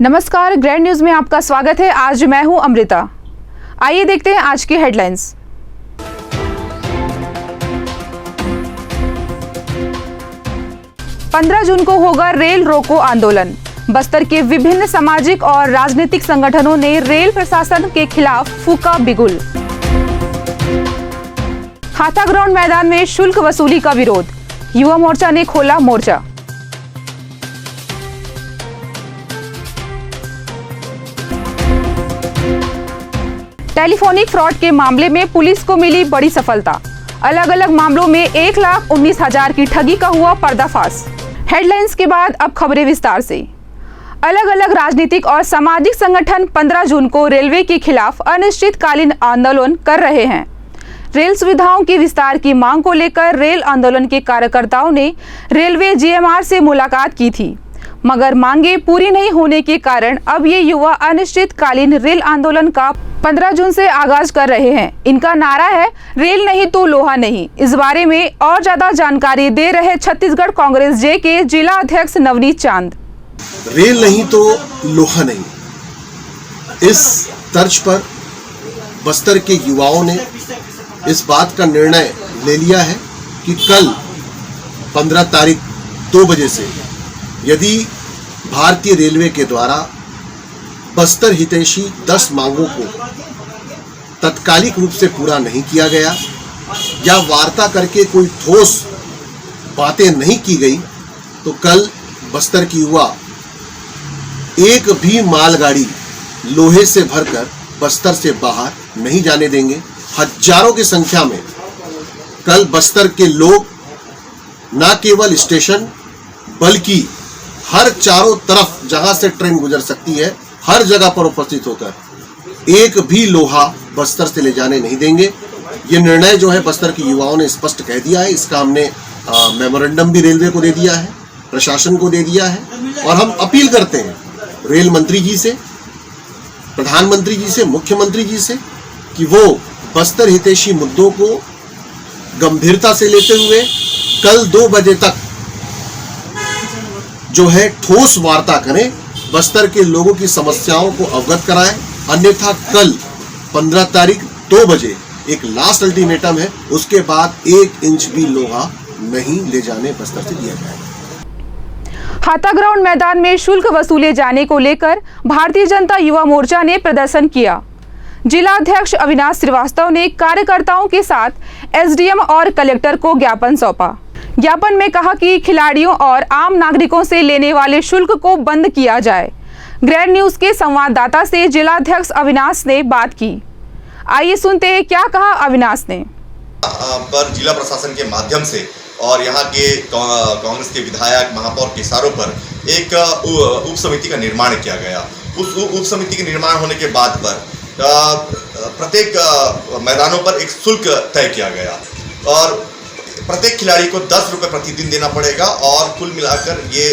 नमस्कार, grand news में आपका स्वागत है। आज मैं हूं अमृता। आइए देखते हैं आज की हेडलाइंस। पंद्रह जून को होगा रेल रोको आंदोलन। बस्तर के विभिन्न सामाजिक और राजनीतिक संगठनों ने रेल प्रशासन के खिलाफ फूका बिगुल। हाथा ग्राउंड मैदान में शुल्क वसूली का विरोध, युवा मोर्चा ने खोला मोर्चा। टेलीफोनिक फ्रॉड के मामले में पुलिस को मिली बड़ी सफलता। अलग अलग मामलों में 1,19,000 की ठगी का हुआ पर्दाफाश। हेडलाइंस के बाद अब खबरें विस्तार से। अलग अलग राजनीतिक और सामाजिक संगठन 15 जून को रेलवे के खिलाफ अनिश्चितकालीन आंदोलन कर रहे हैं। रेल सुविधाओं के विस्तार की मांग को लेकर रेल आंदोलन के कार्यकर्ताओं ने रेलवे जीएमआर से मुलाकात की थी, मगर मांगे पूरी नहीं होने के कारण अब ये युवा अनिश्चितकालीन रेल आंदोलन का 15 जून से आगाज कर रहे हैं। इनका नारा है, रेल नहीं तो लोहा नहीं। इस बारे में और ज्यादा जानकारी दे रहे छत्तीसगढ़ कांग्रेस जे के जिला अध्यक्ष नवनीत चांद। रेल नहीं तो लोहा नहीं, इस तर्ज पर बस्तर के युवाओं ने इस बात का निर्णय ले लिया है कि कल 15 तारीख 2 बजे से यदि भारतीय रेलवे के द्वारा बस्तर हितैषी 10 मांगों को तत्कालिक रूप से पूरा नहीं किया गया या वार्ता करके कोई ठोस बातें नहीं की गई, तो कल बस्तर की युवा एक भी मालगाड़ी लोहे से भरकर बस्तर से बाहर नहीं जाने देंगे। हजारों की संख्या में कल बस्तर के लोग न केवल स्टेशन बल्कि हर चारों तरफ जहां से ट्रेन गुजर सकती है हर जगह पर उपस्थित होकर एक भी लोहा बस्तर से ले जाने नहीं देंगे। ये निर्णय जो है बस्तर के युवाओं ने स्पष्ट कह दिया है। इसका हमने मेमोरेंडम भी रेलवे को दे दिया है, प्रशासन को दे दिया है, और हम अपील करते हैं रेल मंत्री जी से, प्रधानमंत्री जी से, मुख्यमंत्री जी से कि वो बस्तर हितैषी मुद्दों को गंभीरता से लेते हुए कल 2 बजे तक जो है ठोस वार्ता करें, बस्तर के लोगों की समस्याओं को अवगत कराएं। अन्यथा कल 15 तारीख 2 बजे एक लास्ट अल्टीमेटम है, उसके बाद 1 इंच भी लोहा नहीं ले जाने बस्तर से दिया जाएगा। हाथा ग्राउंड मैदान में शुल्क वसूले जाने को लेकर भारतीय जनता युवा मोर्चा ने प्रदर्शन किया। जिला अध्यक्ष अविनाश श्रीवास्तव ने कार्यकर्ताओं के साथ एसडीएम और कलेक्टर को ज्ञापन सौंपा। ज्ञापन में कहा कि खिलाड़ियों और आम नागरिकों से लेने वाले शुल्क को बंद किया जाए। ग्रैंड न्यूज के संवाददाता से जिलाध्यक्ष अविनाश ने बात की। आइए सुनते हैं क्या कहा अविनाश ने। पर जिला प्रशासन के माध्यम से और यहाँ के कांग्रेस के विधायक महापौर के इशारों पर एक उप समिति का निर्माण किया गया। उस उप समिति के निर्माण होने के बाद पर प्रत्येक मैदानों पर एक शुल्क तय किया गया और प्रत्येक खिलाड़ी को 10 रुपये प्रतिदिन देना पड़ेगा और कुल मिलाकर ये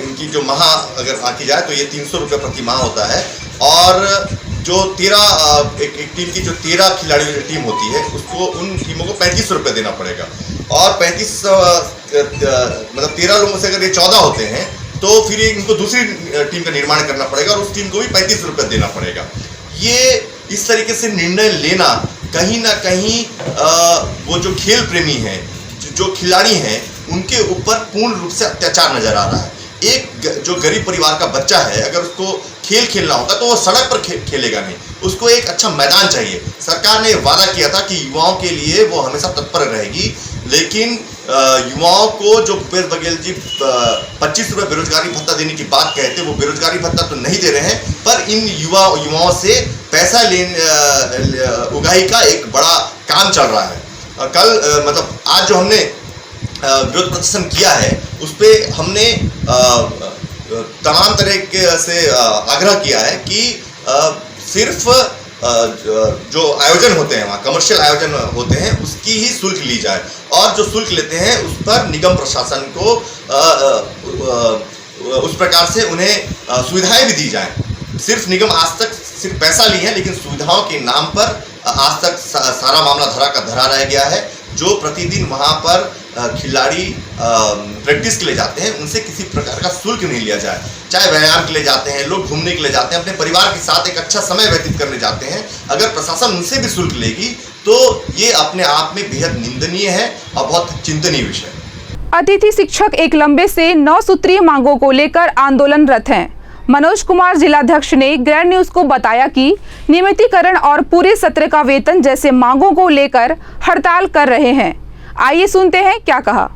इनकी जो माह अगर आकी जाए तो ये 300 रुपये प्रति माह होता है। और जो 13 एक टीम की जो 13 खिलाड़ियों की टीम होती है उसको उन टीमों को 35 रुपये देना पड़ेगा और 35 मतलब 13 लोगों से अगर ये 14 होते हैं तो फिर इनको दूसरी टीम का निर्माण करना पड़ेगा और उस टीम को भी 35 रुपये देना पड़ेगा। ये इस तरीके से निर्णय लेना कहीं ना कहीं वो जो खेल प्रेमी हैं, जो खिलाड़ी हैं, उनके ऊपर पूर्ण रूप से अत्याचार नजर आ रहा है। एक जो गरीब परिवार का बच्चा है, अगर उसको खेल खेलना होगा तो वो सड़क पर खेलेगा नहीं, उसको एक अच्छा मैदान चाहिए। सरकार ने वादा किया था कि युवाओं के लिए वो हमेशा तत्पर रहेगी, लेकिन युवाओं को जो भूपेश बघेल जी 25 रुपये बेरोजगारी भत्ता देने की बात कहते, वो बेरोजगारी भत्ता तो नहीं दे रहे हैं, पर इन युवाओं से पैसा उगाही का एक बड़ा काम चल रहा है। कल मतलब आज जो हमने विरोध प्रदर्शन किया है उस पर हमने तमाम तरह से आग्रह किया है कि सिर्फ जो आयोजन होते हैं वहाँ कमर्शियल आयोजन होते हैं उसकी ही शुल्क ली जाए और जो शुल्क लेते हैं उस पर निगम प्रशासन को उस प्रकार से उन्हें सुविधाएं भी दी जाएं। सिर्फ निगम आज तक सिर्फ पैसा ली है, लेकिन सुविधाओं के नाम पर आज तक सारा मामला धरा का धरा रह गया है। जो प्रतिदिन वहाँ पर खिलाड़ी प्रैक्टिस के लिए जाते हैं उनसे किसी प्रकार का शुल्क नहीं लिया जाए। चाहे व्यायाम के लिए जाते हैं, लोग घूमने के लिए जाते हैं, अपने परिवार के साथ एक अच्छा समय व्यतीत करने जाते हैं, अगर प्रशासन उनसे भी शुल्क लेगी तो ये अपने आप में बेहद निंदनीय है और बहुत चिंतनीय विषय। अतिथि शिक्षक एक लंबे से 9 सूत्रीय मांगों को लेकर आंदोलनरत हैं। मनोज कुमार जिलाध्यक्ष ने ग्रैंड न्यूज को बताया कि नियमितीकरण और पूरे सत्र का वेतन जैसे मांगों को लेकर हड़ताल कर रहे हैं। आइए सुनते हैं क्या कहा।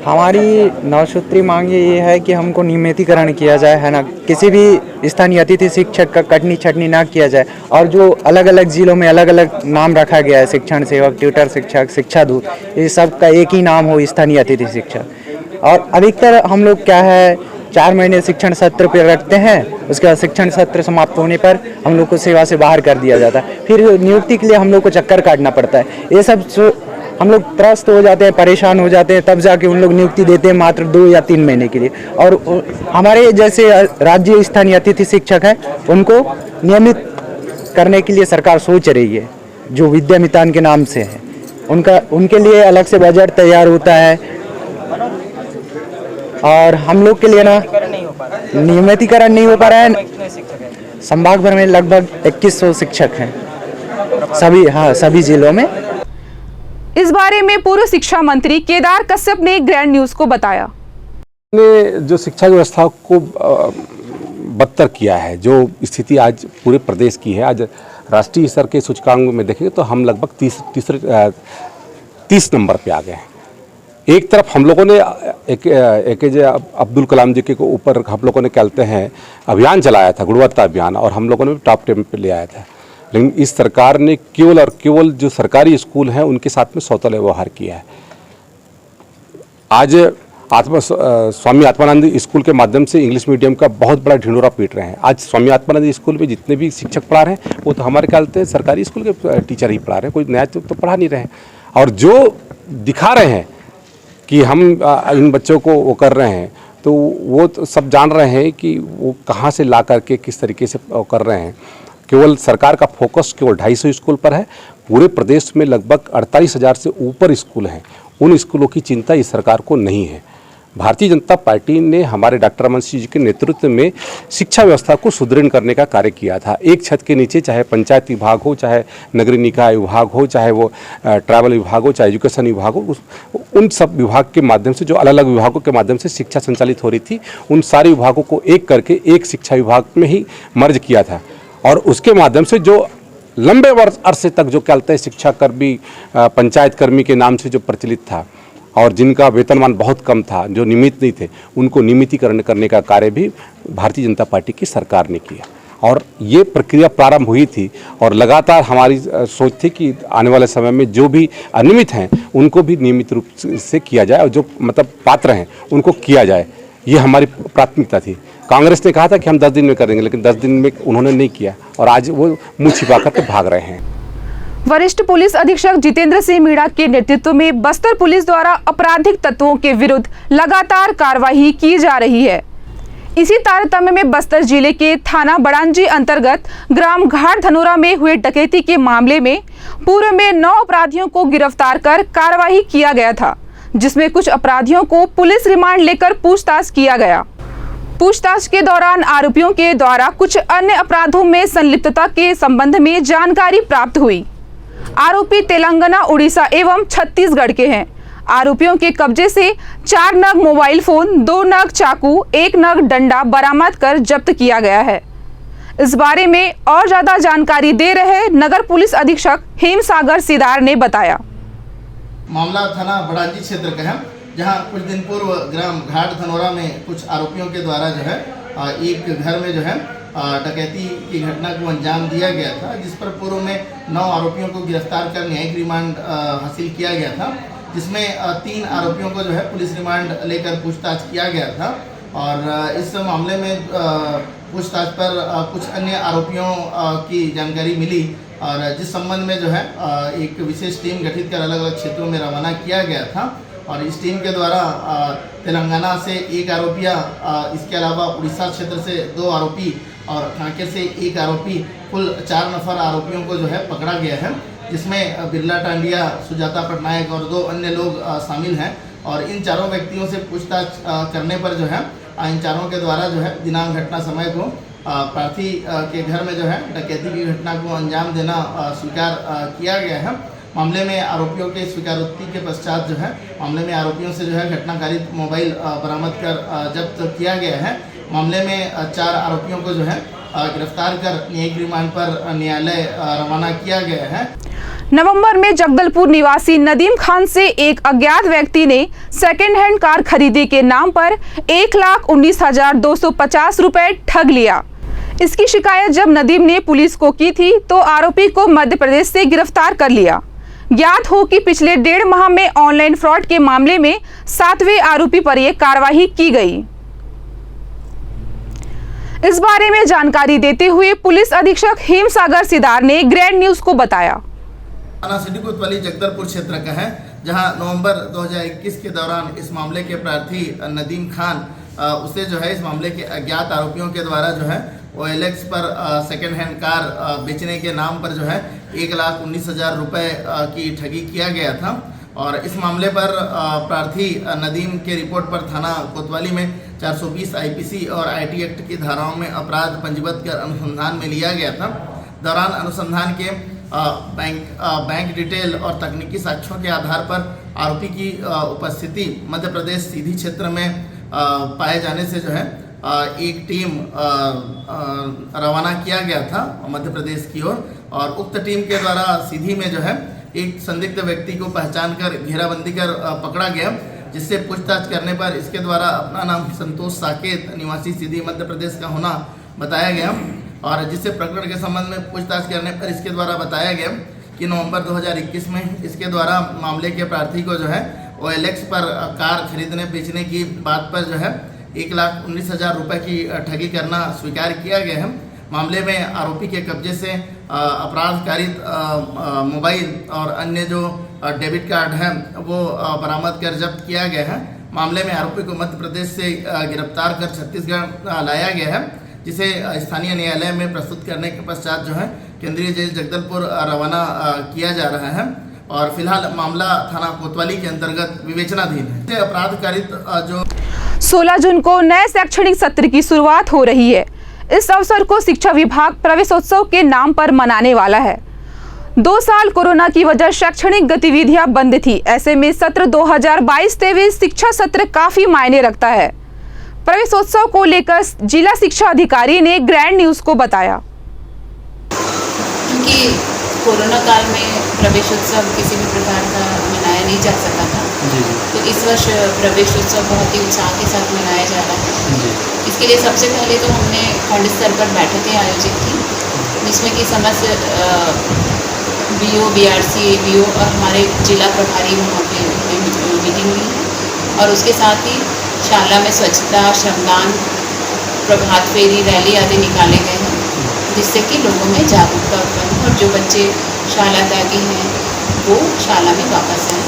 हमारी 9 सूत्री मांग ये है कि हमको नियमितीकरण किया जाए, है ना, किसी भी स्थानीय अतिथि शिक्षक का कटनी छटनी ना किया जाए। और जो अलग अलग जिलों में अलग अलग नाम रखा गया है, शिक्षण सेवक, ट्यूटर शिक्षक, शिक्षा दूत, ये सब का एक ही नाम हो, स्थानीय अतिथि शिक्षक। और अधिकतर हम लोग क्या है 4 महीने शिक्षण सत्र पर रखते हैं, उसके बाद शिक्षण सत्र समाप्त होने पर हम लोग को सेवा से बाहर कर दिया जाता है। फिर नियुक्ति के लिए हम लोग को चक्कर काटना पड़ता है। ये सब हम लोग त्रस्त हो जाते हैं, परेशान हो जाते हैं, तब जाके उन लोग नियुक्ति देते हैं मात्र 2 या 3 महीने के लिए। और हमारे जैसे राज्य स्थानीय अतिथि शिक्षक हैं उनको नियमित करने के लिए सरकार सोच रही है, जो विद्यामितान के नाम से है। उनके लिए अलग से बजट तैयार होता है और हम लोग के लिए ना नियमितीकरण नहीं हो पा रहा है। संभाग भर में लगभग 2100 शिक्षक हैं सभी जिलों में। इस बारे में पूर्व शिक्षा मंत्री केदार कश्यप ने ग्रैंड न्यूज को बताया। ने जो शिक्षा व्यवस्था को बदतर किया है, जो स्थिति आज पूरे प्रदेश की है, आज राष्ट्रीय स्तर के सूचकांक में देखेंगे तो हम लगभग 30 नंबर पे आ गए हैं। एक तरफ हम लोगों ने APJ अब्दुल कलाम जी के ऊपर हम लोगों ने कहते हैं अभियान चलाया था, गुणवत्ता अभियान, और हम लोगों ने टॉप 10 पे ले आया था। लेकिन इस सरकार ने केवल और केवल जो सरकारी स्कूल हैं उनके साथ में सौतेला व्यवहार किया है। आज स्वामी आत्मानंद स्कूल के माध्यम से इंग्लिश मीडियम का बहुत बड़ा ढिंढोरा पीट रहे हैं। आज स्वामी आत्मानंद स्कूल में जितने भी शिक्षक पढ़ा रहे हैं वो तो हमारे ख्याल से सरकारी स्कूल के टीचर ही पढ़ा रहे हैं, कोई नया तो पढ़ा नहीं रहे हैं। और जो दिखा रहे हैं कि हम इन बच्चों को वो कर रहे हैं, तो वो तो सब जान रहे हैं कि वो कहाँ से ला करके किस तरीके से कर रहे हैं। केवल सरकार का फोकस केवल 250 स्कूल पर है। पूरे प्रदेश में लगभग 48,000 से ऊपर स्कूल हैं। उन स्कूलों की चिंता इस सरकार को नहीं है। भारतीय जनता पार्टी ने हमारे डॉक्टर रमन सिंह जी के नेतृत्व में शिक्षा व्यवस्था को सुदृढ़ करने का कार्य किया था। एक छत के नीचे चाहे पंचायत विभाग हो, चाहे नगरीय निकाय विभाग हो, चाहे वो ट्राइबल विभाग हो, चाहे एजुकेशन विभाग हो, उन सब विभाग के माध्यम से, जो अलग अलग विभागों के माध्यम से शिक्षा संचालित हो रही थी, उन सारे विभागों को एक करके एक शिक्षा विभाग में ही मर्ज किया था। और उसके माध्यम से जो लंबे अरसे तक जो कहते हैं शिक्षा कर्मी, पंचायत कर्मी के नाम से जो प्रचलित था और जिनका वेतनमान बहुत कम था, जो नियमित नहीं थे, उनको नियमितीकरण करने का कार्य भी भारतीय जनता पार्टी की सरकार ने किया। और ये प्रक्रिया प्रारंभ हुई थी और लगातार हमारी सोच थी कि आने वाले समय में जो भी अनियमित हैं उनको भी नियमित रूप से किया जाए और जो मतलब पात्र हैं उनको किया जाए। ये हमारी प्राथमिकता थी। कांग्रेस ने कहा था कि हम 10 दिन में कर देंगे, लेकिन 10 दिन में उन्होंने नहीं किया और आज वो मुँह छिपा करके भाग रहे हैं। वरिष्ठ पुलिस अधीक्षक जितेंद्र सिंह मीणा के नेतृत्व में बस्तर पुलिस द्वारा आपराधिक तत्वों के विरुद्ध लगातार कार्रवाई की जा रही है। इसी तारतम्य में बस्तर जिले के थाना बड़ांजी अंतर्गत ग्राम घाट धनोरा में हुए डकैती के मामले में पूर्व में 9 अपराधियों को गिरफ्तार कर कार्रवाई किया गया था, जिसमें कुछ अपराधियों को पुलिस रिमांड लेकर पूछताछ किया गया। पूछताछ के दौरान आरोपियों के द्वारा कुछ अन्य अपराधों में संलिप्तता के संबंध में जानकारी प्राप्त हुई। आरोपी तेलंगाना, उड़ीसा एवं छत्तीसगढ़ के हैं। आरोपियों के कब्जे से 4 नग मोबाइल फोन, 2 नग चाकू, 1 नग डंडा बरामद कर जब्त किया गया है। इस बारे में और ज्यादा जानकारी दे रहे नगर पुलिस अधीक्षक हेमसागर सिदार ने बताया। मामला थाना बड़ांजी क्षेत्र का है, जहां कुछ दिन पूर्व ग्राम घाट धनोरा में कुछ आरोपियों के द्वारा जो है एक घर में जो है डकैती की घटना को अंजाम दिया गया था, जिस पर पूर्व में 9 आरोपियों को गिरफ्तार कर न्यायिक रिमांड हासिल किया गया था, जिसमें 3 आरोपियों को जो है पुलिस रिमांड लेकर पूछताछ किया गया था। और इस मामले में पूछताछ पर कुछ अन्य आरोपियों की जानकारी मिली और जिस संबंध में जो है एक विशेष टीम गठित कर अलग अलग क्षेत्रों में रवाना किया गया था। और इस टीम के द्वारा तेलंगाना से 1 आरोपिया, इसके अलावा उड़ीसा क्षेत्र से 2 आरोपी और कांकेर से 1 आरोपी, कुल 4 नफर आरोपियों को जो है पकड़ा गया है। जिसमें बिरला टांडिया, सुजाता पटनायक और 2 अन्य लोग शामिल हैं। और इन चारों व्यक्तियों से पूछताछ करने पर जो है इन चारों के द्वारा जो है दिनांक घटना समय को प्रार्थी के घर में जो है डकैती की घटना को अंजाम देना स्वीकार किया गया है। मामले में आरोपियों के स्वीकारोक्ति के पश्चात जो है मामले में आरोपियों से जो है घटनाकारित मोबाइल बरामद कर जब्त किया गया है। मामले में 4 आरोपियों को जो है गिरफ्तार कर न्यायिक रिमांड पर न्यायालय रवाना किया गया है। नवंबर में जगदलपुर निवासी नदीम खान से एक अज्ञात व्यक्ति ने सेकेंड हैंड कार खरीदे के नाम पर 1,19,250 रुपए ठग लिया। इसकी शिकायत जब नदीम ने पुलिस को की थी तो आरोपी को मध्य प्रदेश से गिरफ्तार कर लिया। ज्ञात हो कि पिछले 1.5 माह में ऑनलाइन फ्रॉड के मामले में 7वें आरोपी पर यह कार्रवाई की गई। इस बारे में जानकारी देते हुए पुलिस अधीक्षक हेमसागर सिदार ने ग्रैंड न्यूज को बताया। थाना सिटी कोतवाली जगदलपुर क्षेत्र का है, जहां नवंबर 2021 के दौरान इस मामले के प्रार्थी नदीम खान उसे जो है इस मामले के अज्ञात आरोपियों के द्वारा जो है OLX पर सेकेंड हैंड कार बेचने के नाम पर जो है 1,19,000 रुपये की ठगी किया गया था। और इस मामले पर प्रार्थी नदीम के रिपोर्ट पर थाना कोतवाली में 420 IPC और IT एक्ट की धाराओं में अपराध पंजीबद्ध कर अनुसंधान में लिया गया था। दौरान अनुसंधान के बैंक डिटेल और तकनीकी साक्ष्यों के आधार पर आरोपी की उपस्थिति मध्य प्रदेश सीधी क्षेत्र में पाए जाने से जो है एक टीम रवाना किया गया था मध्य प्रदेश की ओर। और उक्त टीम के द्वारा सीधी में जो है एक संदिग्ध व्यक्ति को पहचान कर घेराबंदी कर पकड़ा गया, जिससे पूछताछ करने पर इसके द्वारा अपना नाम संतोष साकेत निवासी सीधी मध्य प्रदेश का होना बताया गया। और जिससे प्रकरण के संबंध में पूछताछ करने पर इसके द्वारा बताया गया कि नवंबर 2021 में इसके द्वारा मामले के प्रार्थी को जो है OLX पर कार खरीदने बेचने की बात पर जो है 1,19,000 रुपये की ठगी करना स्वीकार किया गया है। मामले में आरोपी के कब्जे से अपराधकारित मोबाइल और अन्य जो डेबिट कार्ड है वो बरामद कर जब्त किया गया है। मामले में आरोपी को मध्य प्रदेश से गिरफ्तार कर छत्तीसगढ़ लाया गया है, जिसे स्थानीय न्यायालय में प्रस्तुत करने के पश्चात जो है केंद्रीय जेल जगदलपुर रवाना किया जा रहा है। और फिलहाल मामला थाना कोतवाली के अंतर्गत विवेचनाधीन है। अपराधकारित जो 16 जून को नए शैक्षणिक सत्र की शुरुआत हो रही है। इस अवसर को शिक्षा विभाग प्रवेशोत्सव के नाम पर मनाने वाला है। 2 साल कोरोना की वजह शैक्षणिक गतिविधियां बंद थी। ऐसे में सत्र 2022-23 शिक्षा सत्र काफी मायने रखता है। प्रवेशोत्सव को लेकर जिला शिक्षा अधिकारी ने ग्रैंड न्यूज को बताया। क्योंकि कोरोना काल में प्रवेशोत्सव किसी भी प्रकार का मनाया नहीं जा सका था, तो इस वर्ष प्रवेशोत्सव बहुत ही उत्साह के साथ मनाया जा रहा है। इसके लिए सबसे पहले तो हमने खंड स्तर पर बैठकें आयोजित की, जिसमें कि समस्त BO, BRC, ABO और हमारे जिला प्रभारी वहाँ पे मीटिंग हुई है। और उसके साथ ही शाला में स्वच्छता, श्रमदान, प्रभात फेरी, रैली आदि निकाले गए हैं, जिससे कि लोगों में जागरूकता उत्पन्न हो और जो बच्चे शाला त्यागी हैं वो शाला में वापस आएँ,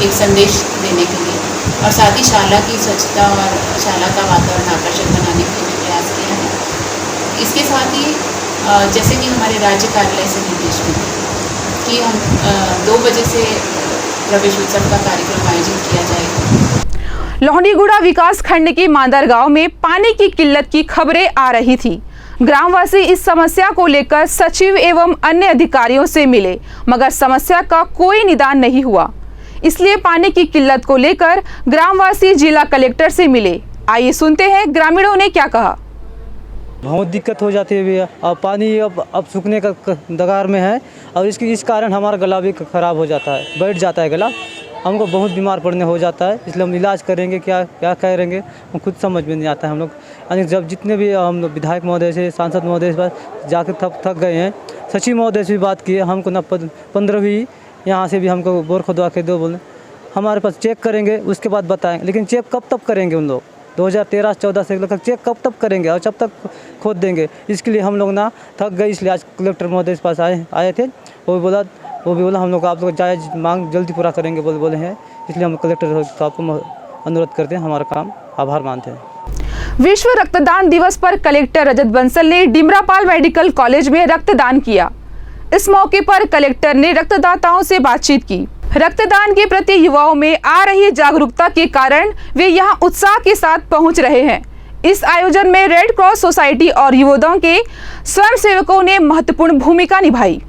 एक संदेश देने के लिए। और साथ ही शाला की स्वच्छता और शाला का वातावरण आकर्षक बनाने के लिए प्रयास किया है। इसके साथ ही जैसे कि हमारे राज्य कार्यालय से निर्देश मिले कि हम 2 बजे से प्रवेशोत्सव का कार्यक्रम आयोजित किया जाएगा। लोहंडीगुड़ा विकास खंड के मांदर गांव में पानी की किल्लत की खबरें आ रही थी। ग्रामवासी इस समस्या को लेकर सचिव एवं अन्य अधिकारियों से मिले, मगर समस्या का कोई निदान नहीं हुआ। इसलिए पानी की किल्लत को लेकर ग्रामवासी जिला कलेक्टर से मिले। आइए सुनते हैं ग्रामीणों ने क्या कहा। बहुत दिक्कत हो जाती है भैया, और पानी अब सूखने का दगार में है, और इस कारण हमारा गला भी ख़राब हो जाता है, बैठ जाता है गला, हमको बहुत बीमार पड़ने हो जाता है। इसलिए हम इलाज करेंगे क्या करेंगे हम खुद समझ में नहीं आता है। हम लोग यानी जब जितने भी हम लोग विधायक महोदय से, सांसद महोदय से जाकर थक गए हैं, सचिव महोदय से भी बात किए, हमको न 15वीं यहाँ से भी हमको बोर खुदवा के दो बोले, हमारे पास चेक करेंगे उसके बाद बताएंगे। लेकिन चेक कब तक करेंगे उन लोग, 2013-14 से तक चेक कब तक करेंगे और जब तक खोद देंगे। इसके लिए हम लोग ना थक गए, इसलिए आज कलेक्टर महोदय के पास आए थे। वो भी बोला हम लोग आप लोग जायज़ मांग जल्दी पूरा करेंगे बोले हैं। इसलिए हम कलेक्टर साहब को अनुरोध करते हैं, हमारा काम आभार मानते हैं। विश्व रक्तदान दिवस पर कलेक्टर रजत बंसल ने डिमरापाल मेडिकल कॉलेज में रक्तदान किया। इस मौके पर कलेक्टर ने रक्तदाताओं से बातचीत की। रक्तदान के प्रति युवाओं में आ रही जागरूकता के कारण वे यहां उत्साह के साथ पहुंच रहे हैं। इस आयोजन में रेड क्रॉस सोसाइटी और युवदल के स्वयंसेवकों ने महत्वपूर्ण भूमिका निभाई।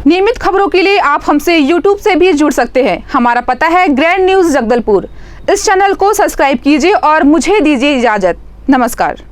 नियमित खबरों के लिए आप हमसे YouTube से भी जुड़ सकते हैं। हमारा पता है ग्रैंड न्यूज़ जगदलपुर। इस चैनल को सब्सक्राइब कीजिए और मुझे दीजिए इजाजत। नमस्कार।